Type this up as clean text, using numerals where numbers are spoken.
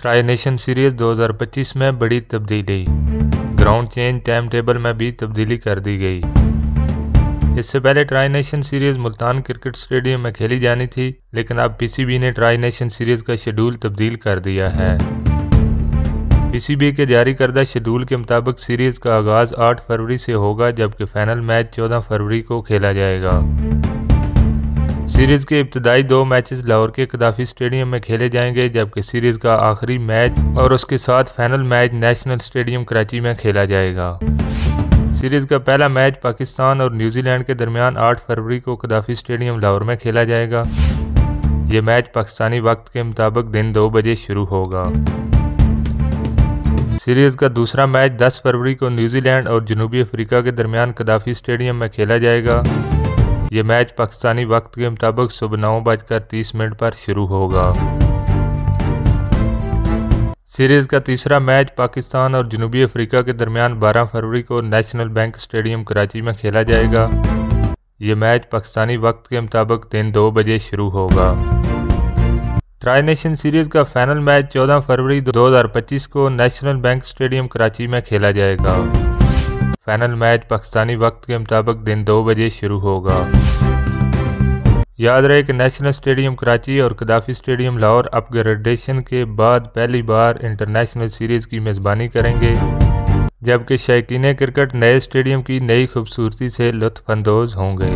Tri nation series 2025 में बड़ी तब्दीली, ग्राउंड चेंज टाइम टेबल में भी तब्दीली कर दी गई। इससे पहले tri nation series Multan cricket stadium में खेली जानी थी, लेकिन अब पीसीबी ने ट्राई नेशन सीरीज़ का शेड्यूल तब्दील कर दिया है। पीसीबी के जारी करदा शेड्यूल के मुताबिक सीरीज़ का आगाज़ 8 फरवरी से होगा, जबकि फाइनल मैच 14 फरवरी को खेला जाएगा। सीरीज़ के इब्तदाई 2 मैचेस लाहौर के कदाफी स्टेडियम में खेले जाएंगे, जबकि सीरीज़ का आखिरी मैच और उसके साथ final match national stadium Karachi में खेला जाएगा। सीरीज़ का पहला मैच पाकिस्तान और न्यूजीलैंड के दरमियान 8 फरवरी को कदाफी स्टेडियम लाहौर में खेला जाएगा। ये मैच पाकिस्तानी वक्त के मुताबिक दिन 2 बजे शुरू होगा। सीरीज़ का दूसरा मैच 10 फरवरी को न्यूजीलैंड और जनूबी अफ्रीका के दरमियान कदाफी स्टेडियम में खेला जाएगा। ये मैच पाकिस्तानी वक्त के मुताबिक सुबह 9:30 पर शुरू होगा। सीरीज़ का तीसरा मैच पाकिस्तान और जनूबी अफ्रीका के दरमियान 12 फरवरी को नेशनल बैंक स्टेडियम कराची में खेला जाएगा। ये मैच पाकिस्तानी वक्त के मुताबिक दिन 2 बजे शुरू होगा। ट्राई नेशन सीरीज़ का फाइनल मैच 14 फरवरी 2025 को नेशनल बैंक स्टेडियम कराची में खेला जाएगा। फाइनल मैच पाकिस्तानी वक्त के मुताबिक दिन 2 बजे शुरू होगा। याद रहे कि नेशनल स्टेडियम कराची और कदाफी स्टेडियम लाहौर अपग्रेडेशन के बाद पहली बार इंटरनेशनल सीरीज़ की मेज़बानी करेंगे, जबकि शौकीन क्रिकेट नए स्टेडियम की नई खूबसूरती से लुत्फ़ अंदोज़ होंगे।